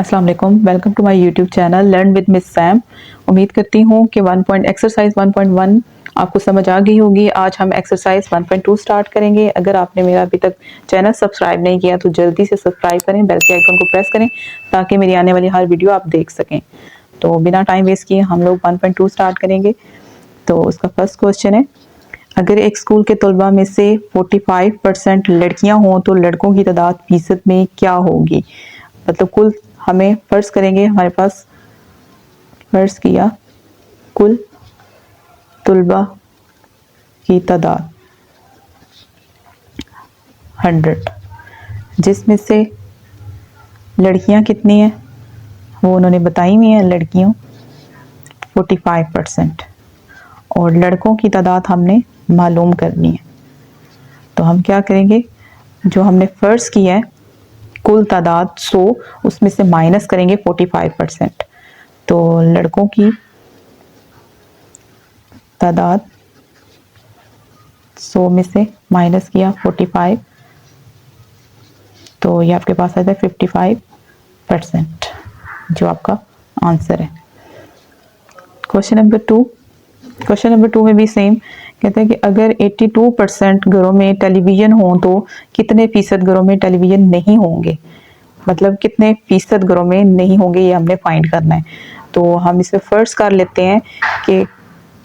अस्सलाम वालेकुम, welcome to my YouTube channel learn with Miss Sam. उम्मीद करती हूँ कि एक्सरसाइज 1.1 आपको समझ आ गई होगी। आज हम एक्सरसाइज 1.2 स्टार्ट करेंगे। अगर आपने मेरा अभी तक चैनल सब्सक्राइब नहीं किया तो जल्दी से सब्सक्राइब करें, बेल के आइकन को प्रेस करें ताकि मेरी आने वाली हर वीडियो आप देख सकें। तो बिना टाइम वेस्ट किए हम लोग 1.2 स्टार्ट करेंगे। तो उसका फर्स्ट क्वेश्चन है, अगर एक स्कूल के तलबा में से 45% लड़कियां हों तो लड़कों की तादाद फीसद में क्या होगी। मतलब कुल हमें फर्ज करेंगे, हमारे पास फर्ज किया कुल तलबा की तादाद 100, जिसमें से लड़कियां कितनी हैं वो उन्होंने बताई हुई हैं। लड़कियों 45% और लड़कों की तादाद हमने मालूम करनी है। तो हम क्या करेंगे, जो हमने फर्ज किया है कुल तादाद 100, उसमें से माइनस करेंगे 45%। तो लड़कों की तादाद 100 में से माइनस किया 45, तो ये आपके पास आता है 55%, जो आपका आंसर है। क्वेश्चन नंबर टू में भी सेम कहते हैं कि अगर 82% घरों में टेलीविज़न हो तो कितने फीसद घरों में टेलीविज़न नहीं होंगे। मतलब कितने फीसद घरों में नहीं होंगे, ये हमने फाइंड करना है। तो हम इसे फर्ज कर लेते हैं कि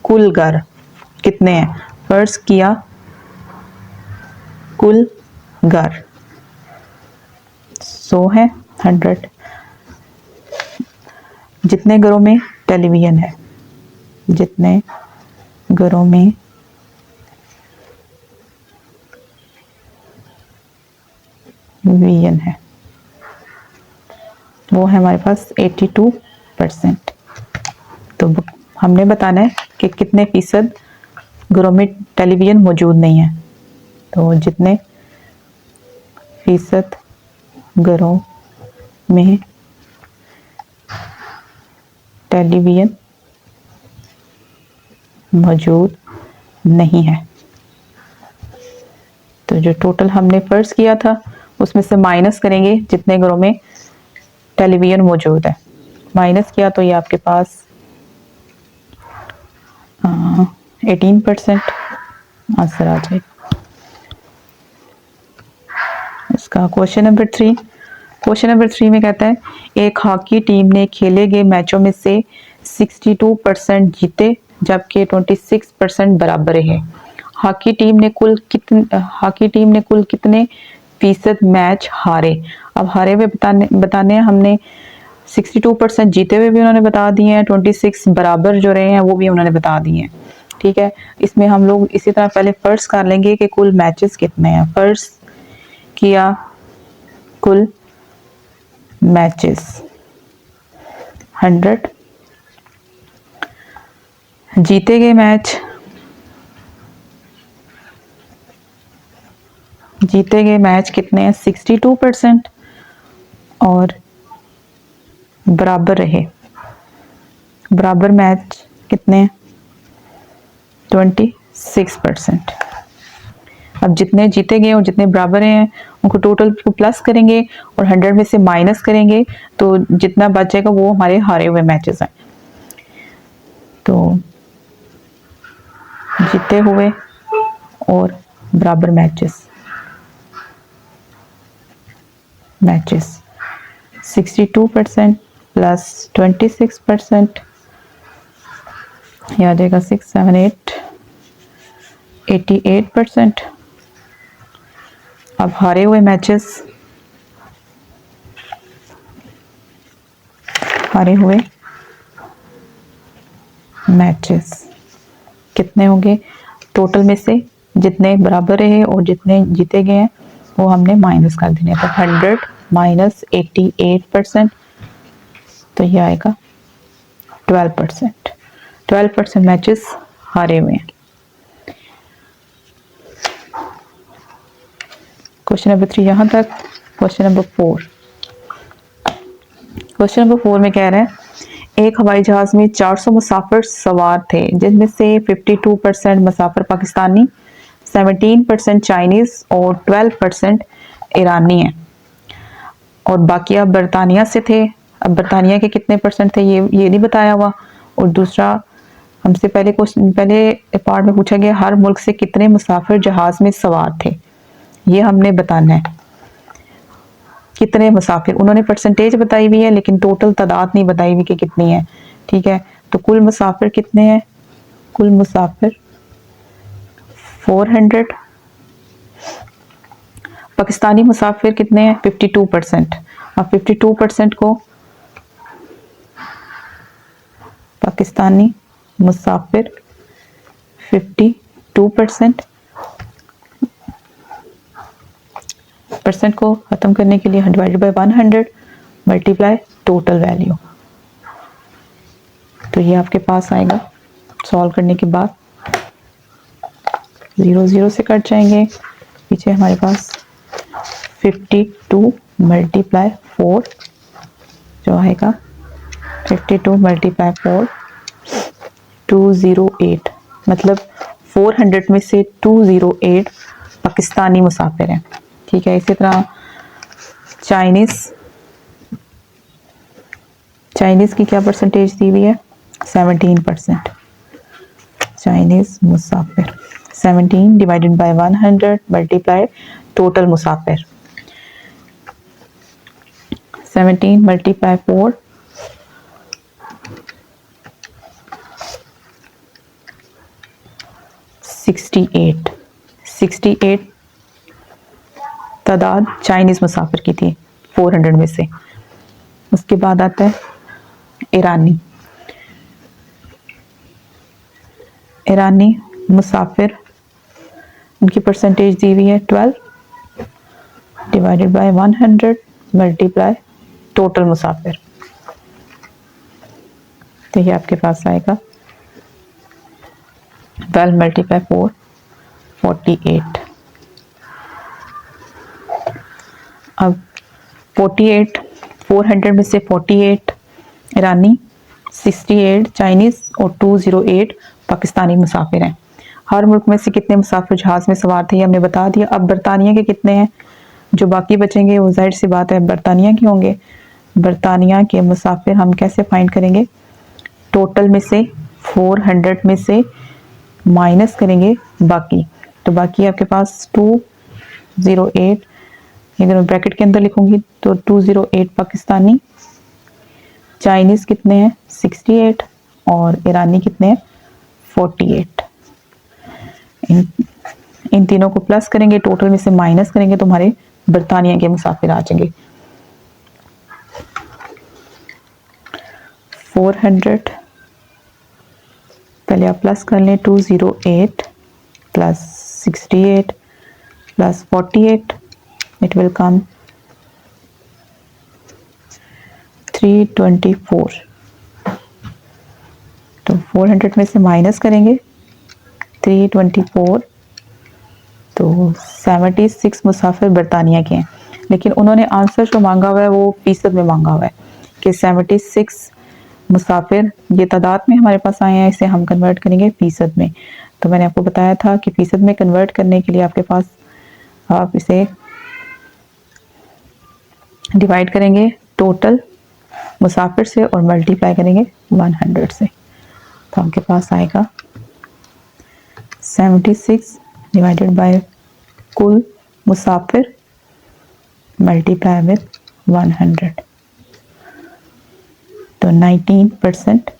कुल घर कितने हैं। फर्ज किया कुल घर 100 है, 100, जितने घरों में टेलीविज़न है, जितने घरों में टेलीविज़न है वो है हमारे पास 82%। तो हमने बताना है कि कितने फीसद घरों में टेलीविज़न मौजूद नहीं है। तो जितने फीसद घरों में टेलीविज़न मौजूद नहीं है, तो जो टोटल हमने फर्ज किया था उसमें से माइनस करेंगे जितने घरों में टेलीविज़न मौजूद है। माइनस किया तो ये आपके पास 18% आंसर आ जाएगा इसका। क्वेश्चन नंबर थ्री में कहता है, एक हॉकी टीम ने खेले गए मैचों में से 62% जीते जबकि 26% बराबर रहे। हॉकी टीम ने कुल कितने फीसद मैच हारे। अब हारे हुए बताने हैं हमने। 62% जीते हुए भी उन्होंने बता दिए हैं, 26 बराबर जो रहे हैं वो भी उन्होंने बता दिए हैं। ठीक है, इसमें हम लोग इसी तरह पहले फर्ज कर लेंगे कि कुल मैचेस कितने हैं। फर्ज किया कुल मैचेस 100, जीते गए मैच कितने हैं 62% और बराबर रहे। बराबर मैच कितने हैं 26%। अब जितने जीते गए और जितने बराबर हैं उनको टोटल को प्लस करेंगे और 100 में से माइनस करेंगे तो जितना बच जाएगा वो हमारे हारे हुए मैचेस हैं। तो जीते हुए और बराबर मैचेस 62% प्लस 26%, यह आ जाएगा 6, 7, 8, 88%। अब हारे हुए मैचेस कितने होंगे। टोटल में से जितने बराबर रहे और जितने जीते गए हैं वो हमने माइनस कर देने। तो 100 माइनस 88%, तो ये आएगा 12% मैचेस हारे हुए हैं। क्वेश्चन नंबर 3 यहाँ तक। क्वेश्चन नंबर 4 में कह रहे हैं, एक हवाई जहाज में 400 मुसाफिर सवार थे जिनमें से 52% मुसाफिर पाकिस्तानी, 17% चाइनीज और 12% ईरानी हैं और बाकिया बरतानिया से थे। अब बरतानिया के कितने परसेंट थे ये नहीं बताया हुआ। और दूसरा हमसे पहले पार्ट में पूछा गया हर मुल्क से कितने मुसाफिर जहाज में सवार थे, ये हमने बताना है कितने मुसाफिर। उन्होंने परसेंटेज बताई हुई है लेकिन टोटल तादाद नहीं बताई हुई कि कितनी है। ठीक है, तो कुल मुसाफिर कितने हैं? कुल मुसाफिर 400। पाकिस्तानी मुसाफिर कितने हैं? 52%। अब 52% को पाकिस्तानी मुसाफिर 52% को खत्म करने के लिए divided by 100 multiply total value. तो ये आपके पास आएगा सॉल्व करने के बाद 0 0 से कट जाएंगे। पीछे हमारे पास 52 मल्टीप्लाई 4 जो आएगा 52 मल्टीप्लाई 4 208, मतलब 400 में से 208 पाकिस्तानी मुसाफिर हैं। ठीक है, इसी तरह चाइनीज की क्या परसेंटेज दी हुई है? 17%। Chinese Musafir 17 divided by 100 multiply total Musafir. 17 multiply 4 68 तादाद चाइनीज मुसाफिर की थी 400 में से। उसके बाद आता है ईरानी मुसाफिर, उनकी परसेंटेज दी हुई है 12 डिवाइडेड बाय 100 मल्टीप्लाई टोटल मुसाफिर। तो ये आपके पास आएगा 12 मल्टीप्लाई 4 48। अब 48 400 में से 48 ईरानी, 68 चाइनीज और 208 पाकिस्तानी मुसाफिर हैं। हर मुल्क में से कितने मुसाफिर जहाज में सवार थे ये हमने बता दिया। अब बरतानिया के कितने हैं? जो बाकी बचेंगे वो जाहिर सी बात है बरतानिया के होंगे। बरतानिया के मुसाफिर हम कैसे फाइंड करेंगे? टोटल में से 400 में से माइनस करेंगे बाकी, तो बाकी आपके पास 208, अगर मैं ब्रैकेट के अंदर लिखूंगी तो 208 पाकिस्तानी, चाइनीज कितने हैं? 68 और ईरानी कितने हैं? 48। इन तीनों को प्लस करेंगे, टोटल में से माइनस करेंगे तो हमारे बरतानिया के मुसाफिर आ जाएंगे। 400 पहले आप प्लस कर लें, 208 plus 68 plus 48, it will come 324। तो 400 में से माइनस करेंगे 324, तो 76 मुसाफिर बरतानिया के हैं। लेकिन उन्होंने आंसर जो मांगा हुआ है वो फीसद में मांगा हुआ है कि 76 मुसाफिर ये तादाद में हमारे पास आए हैं, इसे हम कन्वर्ट करेंगे फीसद में। तो मैंने आपको बताया था कि फीसद में कन्वर्ट करने के लिए आपके पास आप इसे डिवाइड करेंगे टोटल मुसाफिर से और मल्टीप्लाई करेंगे 100 से। तो आपके पास आएगा 76 डिवाइडेड बाय कुल मुसाफिर मल्टीप्लाई विद 100, तो 19%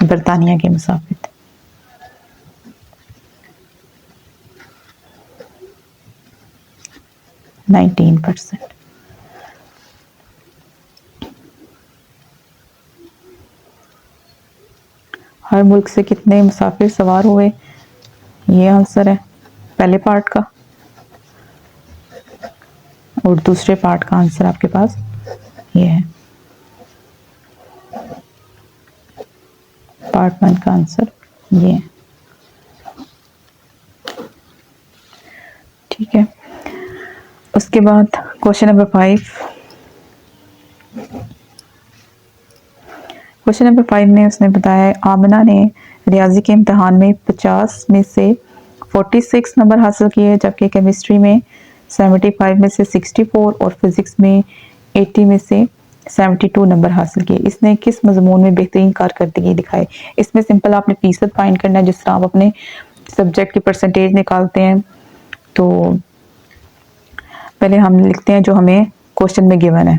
बरतानिया के मुसाफिर थे। हर मुल्क से कितने मुसाफिर सवार हुए, ये आंसर है पहले पार्ट का, और दूसरे पार्ट का आंसर आपके पास ये है। पार्ट 1 का आंसर ये है। ठीक है, उसके बाद क्वेश्चन नंबर 5। क्वेश्चन नंबर 5 में उसने बताया आमना ने रियाजी के इम्तहान में 50 में से 46 नंबर हासिल किए, जबकि केमिस्ट्री में 75 में से 64 और फिजिक्स में 80 में से 72 नंबर हासिल किए। इसने किस मजमून में बेहतरीन कारकर्दगी दिखाई। इसमें सिंपल आपने फीसद फाइंड करना है, जिस तरह आप अपने सब्जेक्ट की परसेंटेज निकालते हैं। तो पहले हम लिखते हैं जो हमें क्वेश्चन में गिवन है।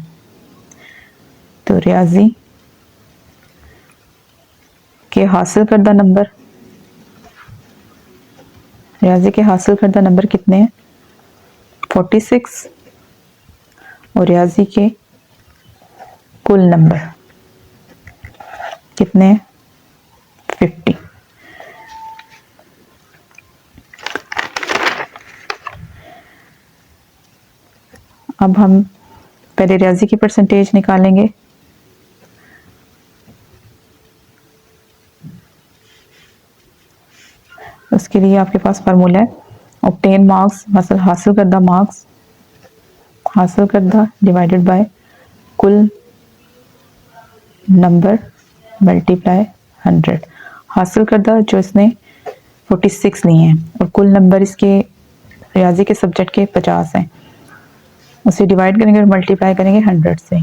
तो रियाजी के हासिल करदा नंबर, रियाजी के हासिल करदा नंबर कितने हैं? 46। और रियाजी के कुल नंबर कितने हैं? 50। अब हम पहले रियाजी की परसेंटेज निकालेंगे। उसके लिए आपके पास फार्मूला है ऑब्टेन मार्क्स, मतलब हासिल करदा मार्क्स, हासिल करदा डिवाइडेड बाय कुल नंबर मल्टीप्लाई 100। हासिल करदा जो इसने 46 लिए हैं और कुल नंबर इसके रियाजी के सब्जेक्ट के 50 हैं, उसे डिवाइड करेंगे और मल्टीप्लाई करेंगे 100 से।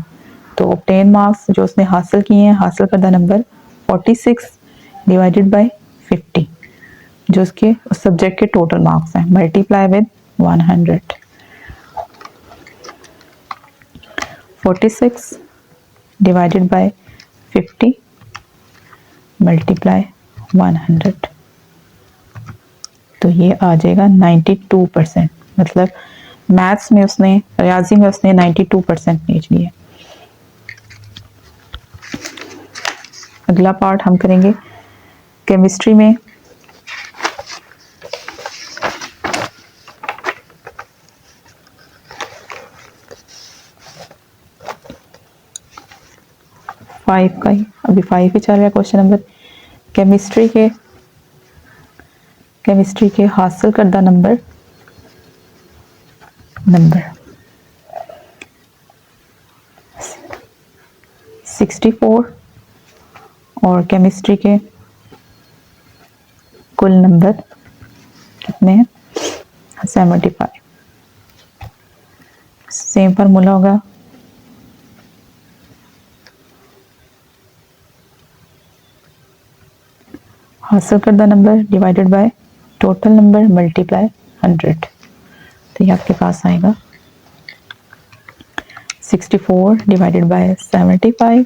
तो ऑब्टेन मार्क्स जो उसने हासिल किए हैं, हासिल करदा नंबर 46 डिवाइडेड बाय 50 जो उसके उस सब्जेक्ट के टोटल मार्क्स हैं, multiply with 100। 46 divided by 50 multiply 100। तो ये आ जाएगा 92%। मतलब मैथ्स में उसने, रियाजी में उसने 92% पेज लिए। अगला पार्ट हम करेंगे केमिस्ट्री में। फाइव का ही, अभी 5 ही चल रहा है क्वेश्चन नंबर। केमिस्ट्री के हासिल करदा नंबर 64 और केमिस्ट्री के कुल नंबर कितने हैं? 75। सेम फार्मूला होगा हासिल करदा number divided by total number multiply 100। तो ये आपके पास आएगा 64 डिवाइडेड बाय 75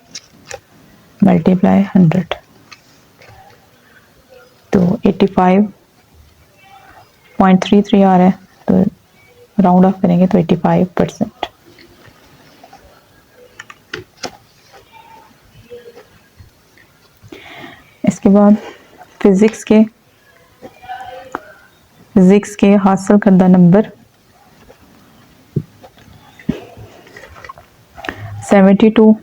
मल्टीप्लाई 100। तो 85.33 आ रहा है, तो राउंड ऑफ करेंगे तो 85%। इसके बाद फिजिक्स के हासिल करदा नंबर 72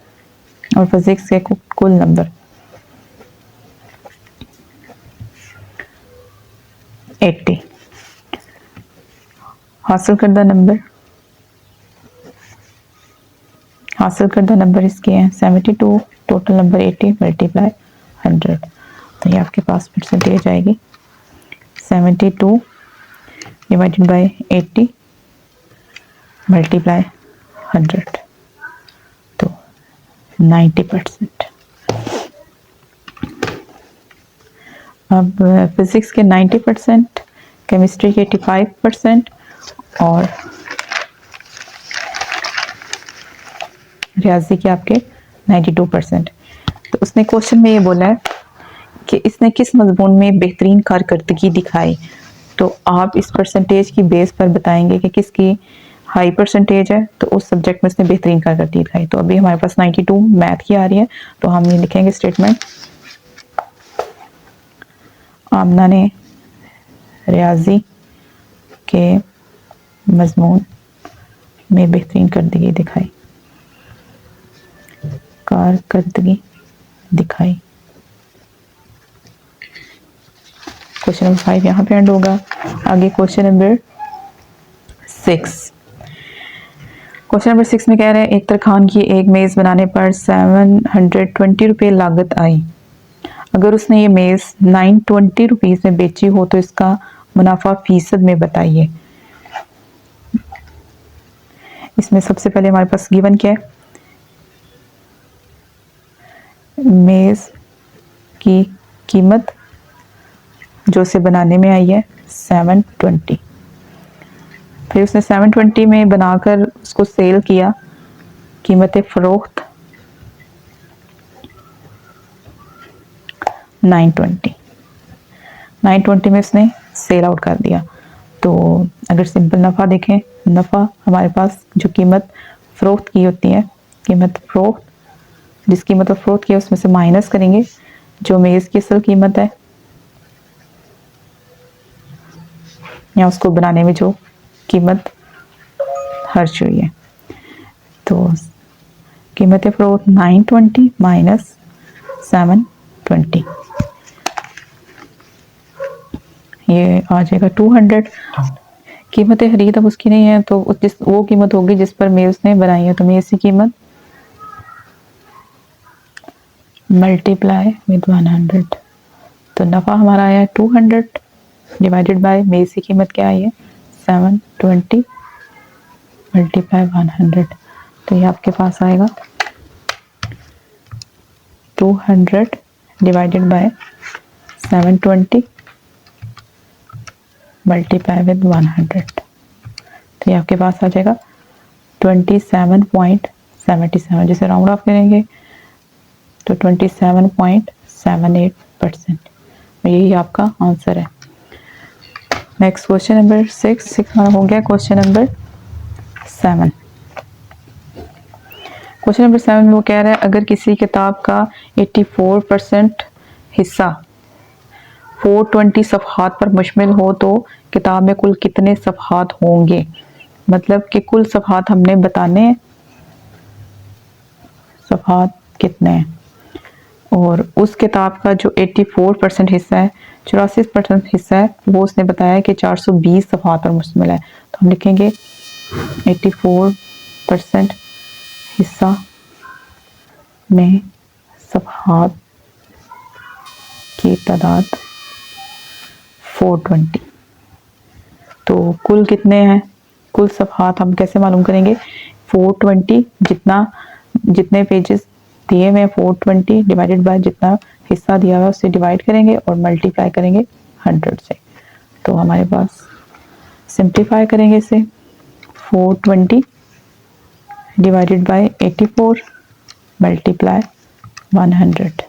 और फिजिक्स के कुल नंबर 80। हासिल करदा नंबर इसके हैं 72, टोटल नंबर 80 मल्टीप्लाई 100। तो ये आपके पास परसेंटेज आएगी 72 डिवाइडेड बाय 80 मल्टीप्लाई 100। तो 90%। अब फिजिक्स के 90%, केमिस्ट्री के 85% और रियाजी के आपके 92%। तो उसने क्वेश्चन में ये बोला है कि इसने किस मजमून में बेहतरीन कारकर्दगी दिखाई। तो आप इस परसेंटेज की बेस पर बताएंगे कि किसकी हाई परसेंटेज है, तो उस सब्जेक्ट में इसने बेहतरीन कारकर्दगी दिखाई। तो अभी हमारे पास 92 मैथ की आ रही है, तो हम ये लिखेंगे स्टेटमेंट आमना ने रियाजी के मजमून में बेहतरीन कारकर्दगी दिखाई। क्वेश्चन नंबर 5 यहाँ पे एंड होगा। आगे क्वेश्चन नंबर 6। क्वेश्चन नंबर 6 में कह रहे हैं एक तरखान की एक मेज़ बनाने पर 720 रुपये लागत आई। अगर उसने ये मेज़ 920 रुपीज़ में बेची हो तो इसका मुनाफा फीसद में बताइए। इसमें सबसे पहले हमारे पास गिवन क्या है, मेज़ की कीमत जो उसे बनाने में आई है 720। फिर उसने 720 में बनाकर उसको सेल किया, कीमत फ़रोख्त 920। 920 में उसने सेल आउट कर दिया। तो अगर सिंपल नफ़ा देखें, नफ़ा हमारे पास जो कीमत फ़रोख्त की होती है, कीमत फ़रोख्त जिस कीमत फ़रोख्त की है उसमें से माइनस करेंगे जो मेज़ की असल कीमत है या उसको बनाने में जो कीमत खर्च हुई है। तो कीमत फ़रोख्त 920 माइनस 720, ये आ जाएगा 200। कीमत खरीद अब उसकी नहीं है तो जिस वो कीमत होगी जिस पर मेज़ ने बनाई है, तो मेज़ की कीमत मल्टीप्लाई विद 100। तो नफ़ा हमारा आया है 200 डिवाइडेड बाय मेज़ की कीमत क्या आई है 720 मल्टीप्लाई 100। तो ये आपके पास आएगा 200 डिवाइडेड बाय 720 मल्टीप्लाई विद 100। तो ये आपके पास आ जाएगा 27.77, जिसे राउंड ऑफ करेंगे तो 27.78%। यही आपका आंसर है। नेक्स्ट क्वेश्चन नंबर 6 हमारा हो गया। क्वेश्चन नंबर 7, क्वेश्चन नंबर 7 में वो कह रहा है अगर किसी किताब का 84% हिस्सा 420 सफ़हात पर मुश्तमिल हो तो किताब में कुल कितने सफ़हात होंगे। मतलब कि कुल सफ़हात हमने बताने हैं, सफ़हात कितने हैं, और उस किताब का जो 84% हिस्सा है, 84% हिस्सा है, वो उसने बताया कि 420 सफ़हात पर मुश्तमिल है। तो हम लिखेंगे 84% हिस्सा में सफ़हात की तादाद 420। तो कुल कितने हैं, कुल सफ़हात हम कैसे मालूम करेंगे, 420 जितने पेजेस दिए हुए हैं 420 डिवाइडेड बाय जितना हिस्सा दिया हुआ है उससे डिवाइड करेंगे और मल्टीप्लाई करेंगे 100 से। तो हमारे पास सिंप्लीफाई करेंगे इसे, 420 डिवाइडेड बाय 84 मल्टीप्लाई 100।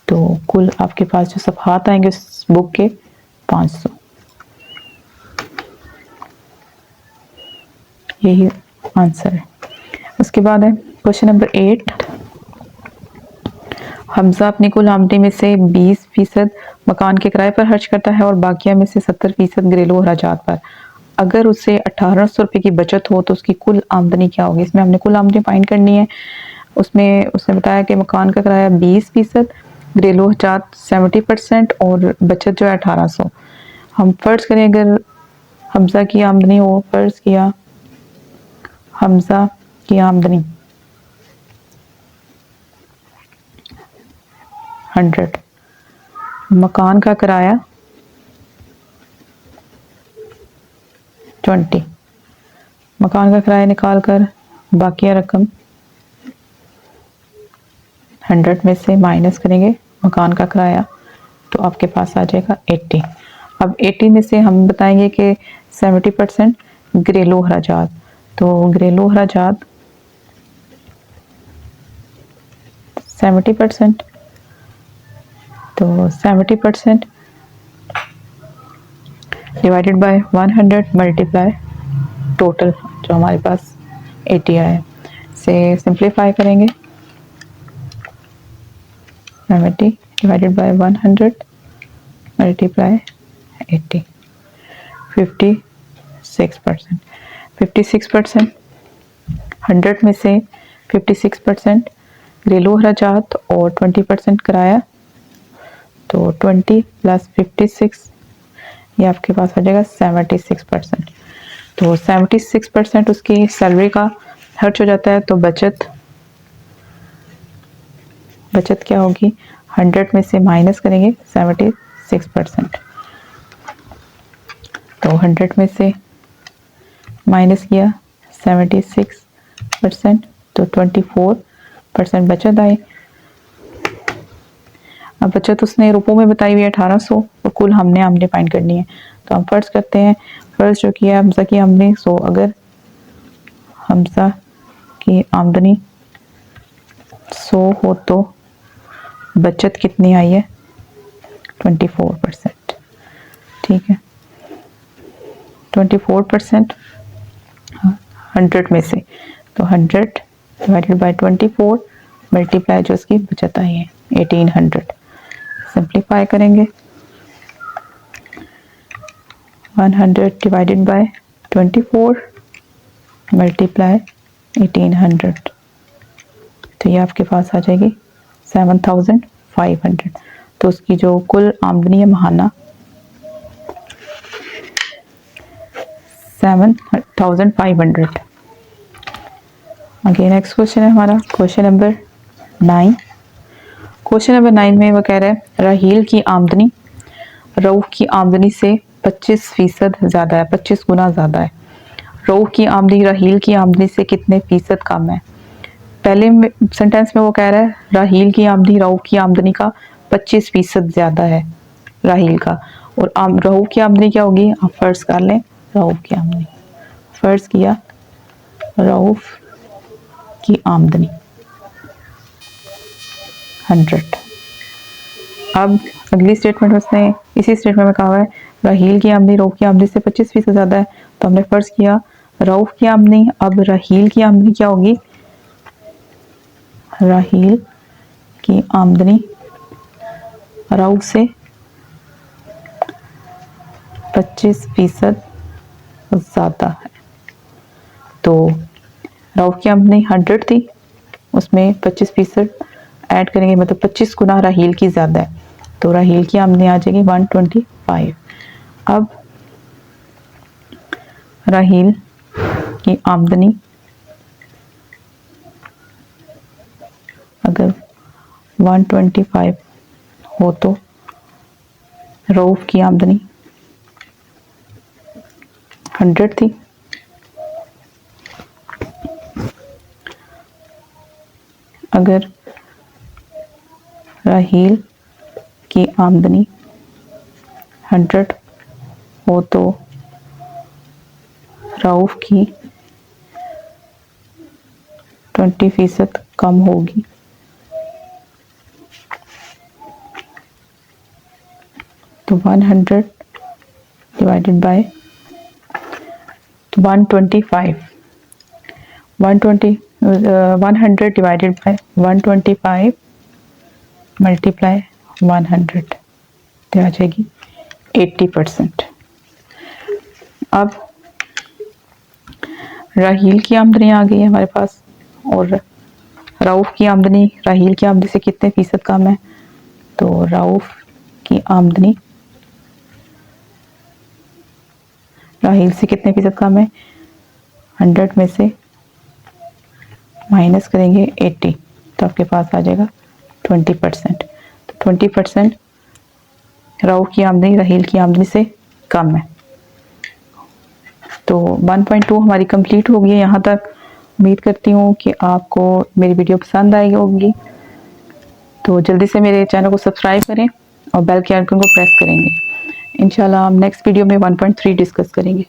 तो कुल आपके पास जो सफ़हात आएंगे उस बुक के 500। यही आंसर है। उसके बाद है क्वेश्चन नंबर 8, हमजा अपनी कुल आमदनी में से 20% मकान के किराए पर खर्च करता है और बाकिया में से 70% घरेलू अखराजात पर। अगर उसे 1800 रुपये की बचत हो तो उसकी कुल आमदनी क्या होगी। इसमें हमने कुल आमदनी फाइंड करनी है। उसमें उसने बताया कि मकान का किराया 20%, घरेलू अखराजात 70% और बचत जो है 1800। हम फ़र्ज़ करें अगर हमजा की आमदनी हो, फ़र्ज़ किया हमजा की आमदनी 100, मकान का किराया 20, मकान का किराया निकाल कर बाकी रकम 100 में से माइनस करेंगे मकान का किराया, तो आपके पास आ जाएगा 80। अब 80 में से हम बताएंगे कि 70% घरेलू अखराजात, तो घरेलू अखराजात 70%, तो 70% डिवाइडेड बाय 100 मल्टीप्लाई टोटल जो हमारे पास 80 आया से सिंप्लीफाई करेंगे, 70 डिवाइडेड बाय 100 मल्टीप्लाई 80, 56%। 56% 100 में से 56% घरेलू अखराजात और 20% किराया, तो 20 प्लस 56 ये आपके पास हो जाएगा 76%। तो 76% उसकी सैलरी का खर्च हो जाता है। तो बचत क्या होगी, 100 में से माइनस करेंगे 76%, तो 100 में से माइनस किया 76%, तो 24% बचत आई। अब बचत उसने रुपयों में बताई हुई है 1800 और कुल हमने आमदनी फाइंड करनी है। तो हम फर्ज करते हैं, फर्ज जो किया हमजा की आमदनी। सो अगर हमजा की आमदनी 100 हो तो बचत कितनी आई है? 24%। ठीक है, 24% 100 में से, तो 100 डिवाइडेड बाई 24 मल्टीप्लाई जो उसकी बचत आई है 1800। सिंप्लीफाई करेंगे, 100 डिवाइडेड बाय 24 मल्टीप्लाई 1800, तो ये आपके पास आ जाएगी 7500। तो उसकी जो कुल आमदनी है महाना 7500। आगे नेक्स्ट क्वेश्चन है हमारा क्वेश्चन नंबर 9। क्वेश्चन नंबर 9 में वो कह रहा है राहील की आमदनी रऊफ की आमदनी से 25% ज़्यादा है, 25 गुना ज़्यादा है। रऊफ की आमदनी राहील की आमदनी से कितने फीसद कम है? पहले सेंटेंस में वो कह रहा है राहील की आमदनी रऊफ की आमदनी का 25% ज़्यादा है राहील का, और रऊफ की आमदनी क्या होगी? आप फर्ज कर लें रऊफ की आमदनी, फर्ज किया रऊफ की आमदनी 100। अब अगली स्टेटमेंट में उसने इसी स्टेटमेंट में कहा हुआ है राहील की आमदनी रऊफ की आमदनी से 25% ज़्यादा है, तो हमने फर्ज किया रऊफ की आमदनी। अब राहील की आमदनी क्या होगी? राहील की आमदनी रऊफ से 25% ज़्यादा है, तो रऊफ की आमदनी 100 थी, उसमें 25% ऐड करेंगे, मतलब 25 गुना राहील की ज़्यादा है, तो राहील की आमदनी आ जाएगी 125। अब राहील की आमदनी अगर 125 हो तो रऊफ की आमदनी 100 थी, अगर राहील की आमदनी 100 हो तो रऊफ की 20% कम होगी, तो 100 divided by 125, 100 divided by 125 multiply 100, तो आ जाएगी 80%। अब राहील की आमदनी आ गई है हमारे पास, और रऊफ की आमदनी राहील की आमदनी से कितने फीसद कम है? तो रऊफ की आमदनी राहील से कितने फीसद कम है? 100 में से माइनस करेंगे 80, तो आपके पास आ जाएगा 20%। तो 20% रऊफ की आमदनी राहील की आमदनी से कम है। तो 1.2 हमारी कंप्लीट हो गई है यहाँ तक। उम्मीद करती हूँ कि आपको मेरी वीडियो पसंद आई होगी, तो जल्दी से मेरे चैनल को सब्सक्राइब करें और बेल के आइकन को प्रेस करेंगे। इंशाल्लाह हम नेक्स्ट वीडियो में 1.3 डिस्कस करेंगे।